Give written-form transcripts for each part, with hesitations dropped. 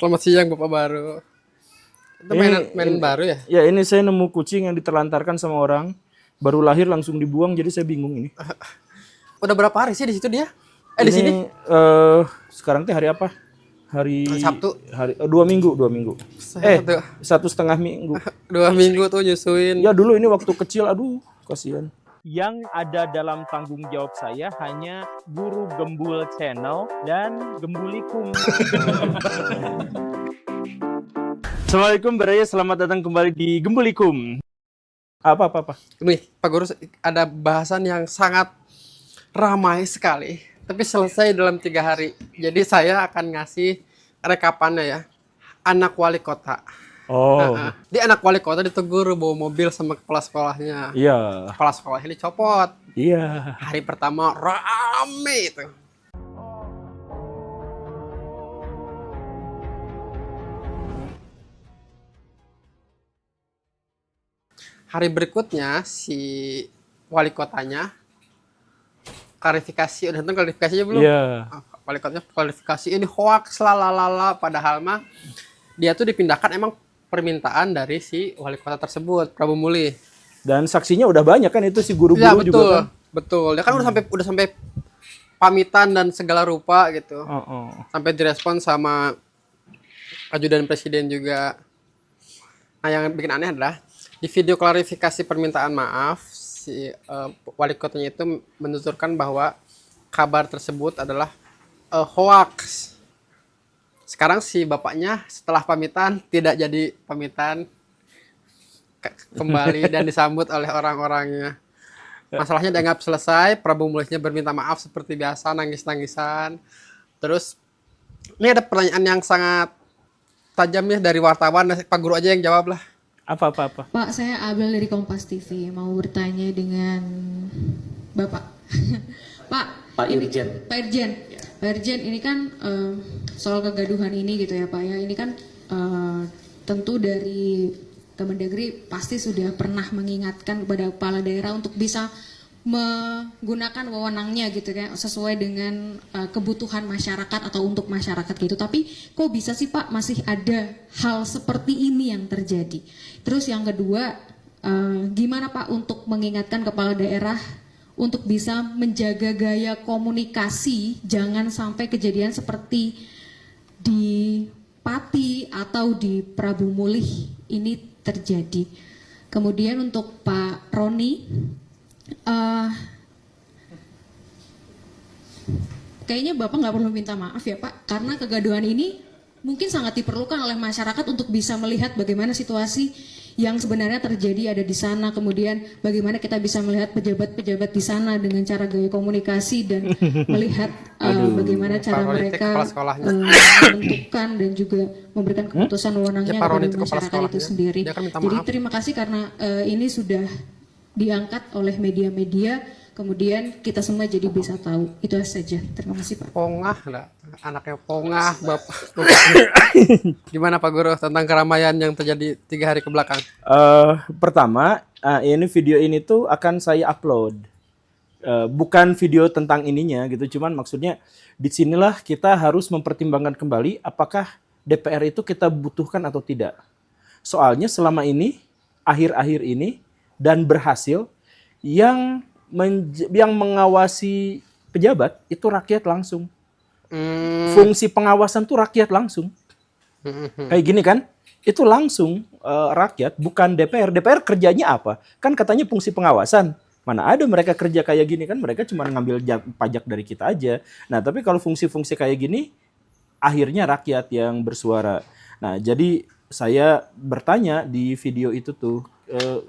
Selamat siang Bapak Baru. Itu mainan baru ya? Ya ini saya nemu kucing yang diterlantarkan sama orang. Baru lahir langsung dibuang, jadi saya bingung ini. Udah berapa hari sih di situ dia? Di sini? Ini sekarang teh hari apa? Hari Sabtu. 2 minggu. 1,5 minggu. 2 minggu tuh nyusuin. Ya dulu ini waktu kecil, aduh kasihan. Yang ada dalam tanggung jawab saya hanya Guru Gembul Channel dan Gembulikum. Assalamualaikum Baraya, selamat datang kembali di Gembulikum. Apa. Nih, Pak Guru, ada bahasan yang sangat ramai sekali, tapi selesai dalam 3 hari. Jadi saya akan ngasih rekapannya ya. Anak wali kota. Oh. Dia anak wali kota ditegur bawa mobil sama kepala sekolahnya. Iya. Kepala sekolahnya dicopot. Iya. Hari pertama rame itu. Hari berikutnya si wali kotanya klarifikasi, udah nonton klarifikasinya belum? Iya. Wali kotanya klarifikasi ini hoax lalala, padahal mah dia tuh dipindahkan emang permintaan dari si wali kota tersebut, Prabu Muli. Dan saksinya udah banyak kan, itu si guru-guru Ya, betul, juga kan. betul. Dia kan udah sampai pamitan dan segala rupa gitu. Sampai direspon sama ajudan presiden juga. Nah, yang bikin aneh adalah di video klarifikasi permintaan maaf, si wali kotanya itu menuturkan bahwa kabar tersebut adalah hoax. Sekarang si bapaknya setelah pamitan tidak jadi pamitan kembali dan disambut oleh orang-orangnya. Masalahnya dianggap selesai, Prabu Mulinya berminta maaf seperti biasa, nangis-nangisan. Terus ini ada pertanyaan yang sangat tajam ya dari wartawan, Pak Guru aja yang jawab lah. Apa. Pak, saya Abel dari Kompas TV, mau bertanya dengan Bapak. Pak Irjen. Pak Irjen, ini kan soal kegaduhan ini gitu ya Pak ya. Ini kan tentu dari Kemendagri pasti sudah pernah mengingatkan kepada kepala daerah untuk bisa menggunakan wewenangnya gitu kan sesuai dengan kebutuhan masyarakat atau untuk masyarakat gitu. Tapi kok bisa sih Pak masih ada hal seperti ini yang terjadi? Terus yang kedua, gimana Pak untuk mengingatkan kepala daerah untuk bisa menjaga gaya komunikasi, jangan sampai kejadian seperti di Pati atau di Prabu Mulih ini terjadi. Kemudian untuk Pak Roni, kayaknya Bapak nggak perlu minta maaf ya Pak, karena kegaduhan ini mungkin sangat diperlukan oleh masyarakat untuk bisa melihat bagaimana situasi yang sebenarnya terjadi ada di sana. Kemudian bagaimana kita bisa melihat pejabat-pejabat di sana dengan cara gaya komunikasi dan melihat bagaimana cara mereka menentukan dan juga memberikan keputusan wewenangnya kepada masyarakat itu sendiri. Jadi terima kasih karena ini sudah diangkat oleh media-media, kemudian kita semua jadi bisa tahu. Itu saja. Terima kasih Pak. Pongah lah, anaknya pongah Bapak. Gimana Pak Guru tentang keramaian yang terjadi 3 hari ke belakang? Pertama, ini video ini tuh akan saya upload. Bukan video tentang ininya gitu, cuman maksudnya disinilah kita harus mempertimbangkan kembali apakah DPR itu kita butuhkan atau tidak. Soalnya selama ini, akhir-akhir ini, dan berhasil yang mengawasi pejabat itu rakyat langsung. Fungsi pengawasan tuh rakyat langsung. Kayak gini kan, itu langsung rakyat, bukan DPR. DPR kerjanya apa? Kan katanya fungsi pengawasan. Mana ada mereka kerja kayak gini kan, mereka cuma ngambil pajak dari kita aja. Nah tapi kalau fungsi-fungsi kayak gini, akhirnya rakyat yang bersuara. Nah jadi saya bertanya di video itu tuh,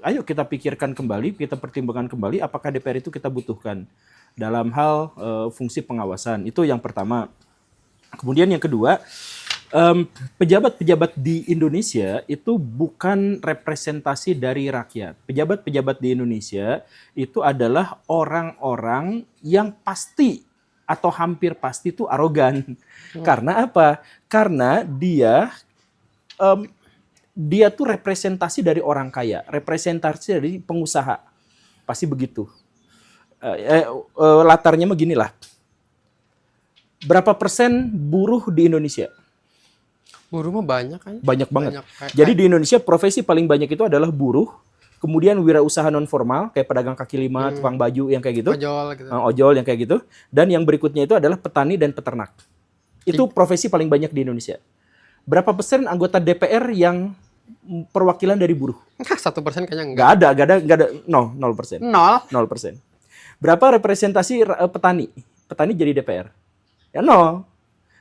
ayo kita pikirkan kembali, kita pertimbangkan kembali apakah DPR itu kita butuhkan dalam hal fungsi pengawasan. Itu yang pertama. Kemudian yang kedua, pejabat-pejabat di Indonesia itu bukan representasi dari rakyat. Pejabat-pejabat di Indonesia itu adalah orang-orang yang pasti atau hampir pasti itu arogan. Karena apa? Karena dia tuh representasi dari orang kaya, representasi dari pengusaha. Pasti begitu. Latarnya beginilah. Berapa persen buruh di Indonesia? Buruh mah banyak kan? Banyak banget. Banyak. Jadi di Indonesia profesi paling banyak itu adalah buruh, kemudian wirausaha non formal kayak pedagang kaki lima, tukang baju yang kayak gitu, ojol gitu. Ojol yang kayak gitu, dan yang berikutnya itu adalah petani dan peternak. Itu profesi paling banyak di Indonesia. Berapa persen anggota DPR yang perwakilan dari buruh? 1% kayaknya enggak. Nggak ada, 0%. 0%. Berapa representasi petani? Petani jadi DPR? Ya 0.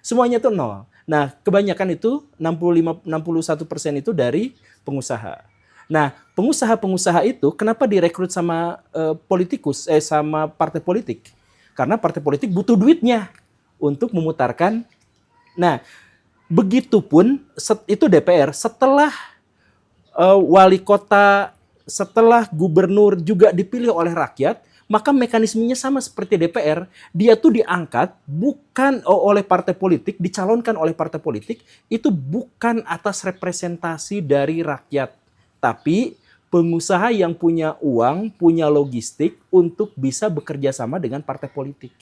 Semuanya itu 0. Nah, kebanyakan itu 61% itu dari pengusaha. Nah, pengusaha-pengusaha itu kenapa direkrut sama sama partai politik? Karena partai politik butuh duitnya untuk memutarkan. Nah, begitupun itu DPR setelah wali kota, setelah gubernur juga dipilih oleh rakyat, maka mekanismenya sama seperti DPR. Dia tuh diangkat bukan oleh partai politik, dicalonkan oleh partai politik, itu bukan atas representasi dari rakyat, tapi pengusaha yang punya uang, punya logistik untuk bisa bekerja sama dengan partai politik.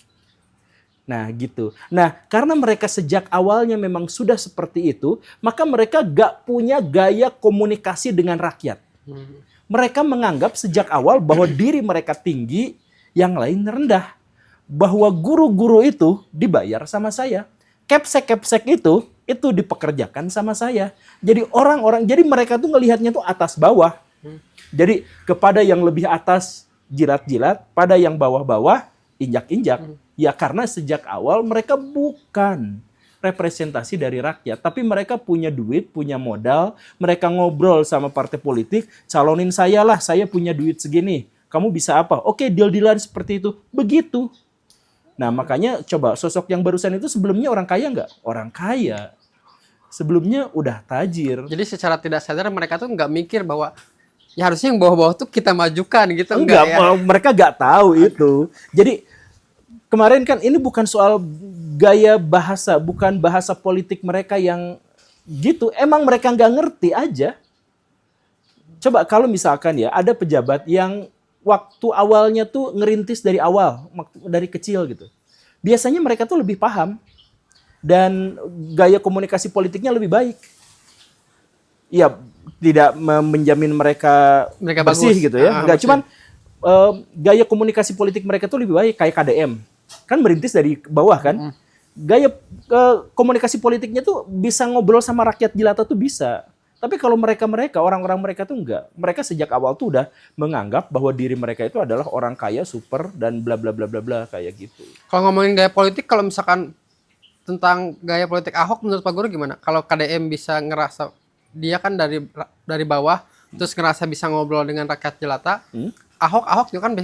Nah gitu. Nah karena mereka sejak awalnya memang sudah seperti itu, maka mereka gak punya gaya komunikasi dengan rakyat. Mereka menganggap sejak awal bahwa diri mereka tinggi, yang lain rendah. Bahwa guru-guru itu dibayar sama saya. Kepsek-kepsek itu dipekerjakan sama saya. Jadi jadi mereka tuh ngelihatnya tuh atas bawah. Jadi kepada yang lebih atas jilat-jilat, pada yang bawah-bawah injak-injak. Ya karena sejak awal mereka bukan representasi dari rakyat, tapi mereka punya duit, punya modal, mereka ngobrol sama partai politik, calonin saya lah, saya punya duit segini, kamu bisa apa? Oke, deal-dealan seperti itu, begitu. Nah makanya coba sosok yang barusan itu sebelumnya orang kaya nggak? Orang kaya. Sebelumnya udah tajir. Jadi secara tidak sadar mereka tuh nggak mikir bahwa ya harusnya yang bawah-bawah tuh kita majukan gitu. Enggak, ya? Mereka nggak tahu itu. Jadi kemarin kan ini bukan soal gaya bahasa, bukan bahasa politik mereka yang gitu. Emang mereka nggak ngerti aja. Coba kalau misalkan ya ada pejabat yang waktu awalnya tuh ngerintis dari awal, dari kecil gitu. Biasanya mereka tuh lebih paham dan gaya komunikasi politiknya lebih baik. Ya tidak menjamin mereka bersih bagus. gitu ya. Enggak, cuman gaya komunikasi politik mereka tuh lebih baik kayak KDM. Kan merintis dari bawah kan. Gaya komunikasi politiknya tuh bisa ngobrol sama rakyat jelata tuh bisa. Tapi kalau orang-orang mereka tuh enggak. Mereka sejak awal tuh udah menganggap bahwa diri mereka itu adalah orang kaya, super, dan bla bla bla bla bla kayak gitu. Kalau ngomongin gaya politik, kalau misalkan tentang gaya politik Ahok menurut Pak Guru gimana? Kalau KDM bisa ngerasa, dia kan dari bawah, terus ngerasa bisa ngobrol dengan rakyat jelata. Ahok juga kan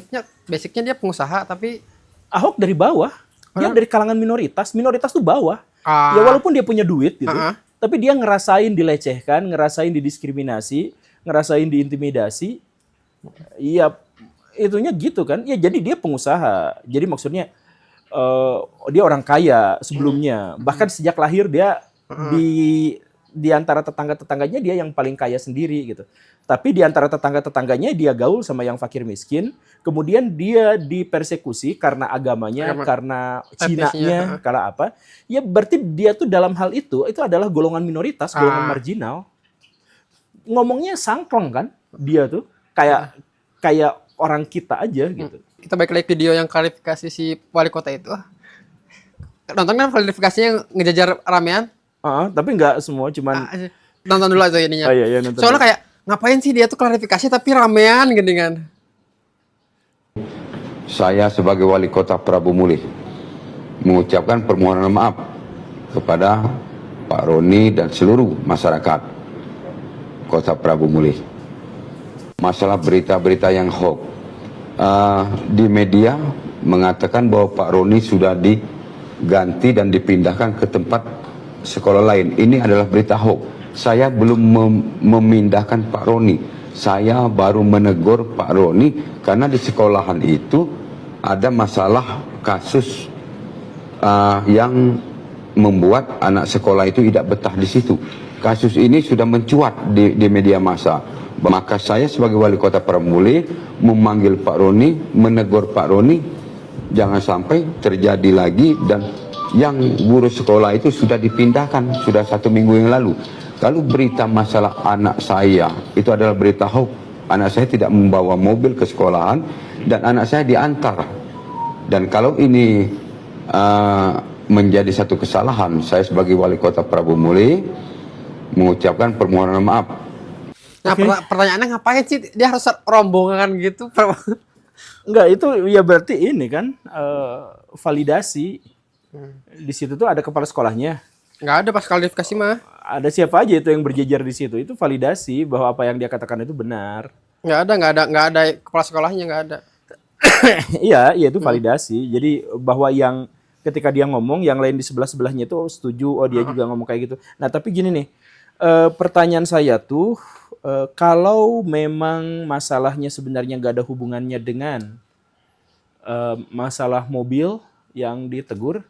basicnya dia pengusaha, tapi Ahok dari bawah. Dia dari kalangan minoritas. Minoritas tuh bawah. Ya walaupun dia punya duit gitu. Tapi dia ngerasain dilecehkan, ngerasain didiskriminasi, ngerasain diintimidasi. Iya, itunya gitu kan. Ya jadi dia pengusaha. Jadi maksudnya dia orang kaya sebelumnya. Bahkan sejak lahir dia di antara tetangga-tetangganya dia yang paling kaya sendiri gitu. Tapi di antara tetangga-tetangganya dia gaul sama yang fakir miskin. Kemudian dia dipersekusi karena agamanya, karena Cinanya, karena apa. Ya berarti dia tuh dalam hal itu adalah golongan minoritas, golongan marginal. Ngomongnya sangklong kan dia tuh. Kayak orang kita aja gitu. Kita balik lagi video yang klarifikasi si wali kota itu. Nonton kan klarifikasinya ngejajar ramean? Tapi nggak semua, cuman nonton dulu aja ininya. Iya, nonton. Soalnya kayak ngapain sih dia tuh klarifikasi tapi ramean gini kan? Saya sebagai wali kota Prabu Mulih mengucapkan permohonan maaf kepada Pak Roni dan seluruh masyarakat kota Prabu Mulih. Masalah berita-berita yang hoax di media mengatakan bahwa Pak Roni sudah diganti dan dipindahkan ke tempat sekolah lain. Ini adalah berita hoax. Saya belum memindahkan Pak Roni. Saya baru menegur Pak Roni karena di sekolahan itu ada masalah kasus yang membuat anak sekolah itu tidak betah di situ. Kasus ini sudah mencuat di media massa. Maka saya sebagai wali kota Prabu Mulih memanggil Pak Roni, menegur Pak Roni, jangan sampai terjadi lagi dan yang guru sekolah itu sudah dipindahkan, sudah 1 minggu yang lalu. Kalau berita masalah anak saya, itu adalah berita hoax. Anak saya tidak membawa mobil ke sekolahan, dan anak saya diantar. Dan kalau ini menjadi satu kesalahan, saya sebagai wali kota Prabu Muli mengucapkan permohonan maaf. Nah, pertanyaannya ngapain sih dia harus rombongan gitu? Enggak, itu ya berarti ini kan validasi. Di situ tuh ada kepala sekolahnya. Nggak ada pas kualifikasi mah. Ada siapa aja itu yang berjejer di situ. Itu validasi bahwa apa yang dia katakan itu benar. Nggak ada kepala sekolahnya, nggak ada. Iya itu validasi. Jadi bahwa yang ketika dia ngomong, yang lain di sebelah-sebelahnya itu setuju, oh dia juga ngomong kayak gitu. Nah tapi gini nih, pertanyaan saya tuh, kalau memang masalahnya sebenarnya nggak ada hubungannya dengan masalah mobil yang ditegur,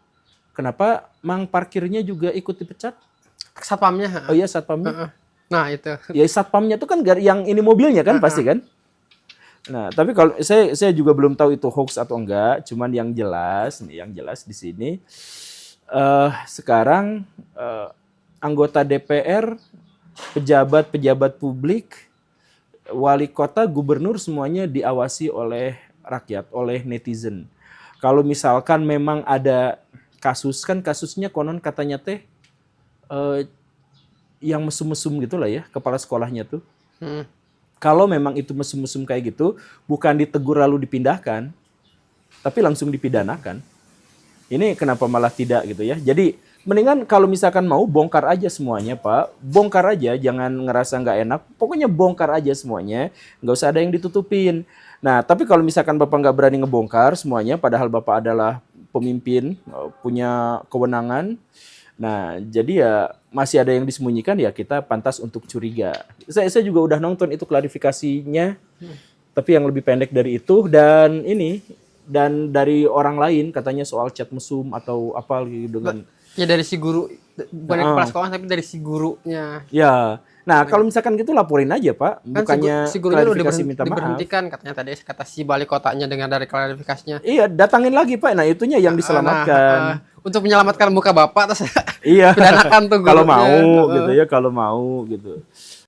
kenapa mang parkirnya juga ikut dipecat? Satpamnya. Oh iya, satpamnya. Nah itu. Ya satpamnya tuh kan yang ini mobilnya kan pasti kan? Nah, tapi kalau saya juga belum tahu itu hoax atau enggak, cuman yang jelas di sini sekarang anggota DPR, pejabat-pejabat publik, wali kota, gubernur semuanya diawasi oleh rakyat, oleh netizen. Kalau misalkan memang ada kasus, kan kasusnya konon katanya teh yang mesum-mesum gitulah ya, kepala sekolahnya tuh. Kalau memang itu mesum-mesum kayak gitu, bukan ditegur lalu dipindahkan, tapi langsung dipidanakan. Ini kenapa malah tidak gitu ya? Jadi mendingan kalau misalkan mau bongkar aja semuanya, Pak. Bongkar aja, jangan ngerasa nggak enak. Pokoknya bongkar aja semuanya, nggak usah ada yang ditutupin. Nah, tapi kalau misalkan Bapak nggak berani ngebongkar semuanya, padahal Bapak adalah pemimpin, punya kewenangan. Nah, jadi ya masih ada yang disembunyikan, ya kita pantas untuk curiga. Saya juga udah nonton itu klarifikasinya, tapi yang lebih pendek dari itu, dan dari orang lain katanya soal chat mesum atau apa gitu dengan ya dari si guru, bukan dari kepala sekolah tapi dari si gurunya. Ya. Nah, kalau misalkan gitu laporin aja, Pak. Bukannya si gurunya klarifikasi minta maaf. diberhentikan katanya tadi, kata si balik kotanya dengan dari klarifikasinya. Iya, datangin lagi, Pak. Nah, itunya yang diselamatkan. Untuk menyelamatkan muka Bapak terus Iya. pidanakan tuh kalau gurunya. mau gitu ya, kalau mau gitu.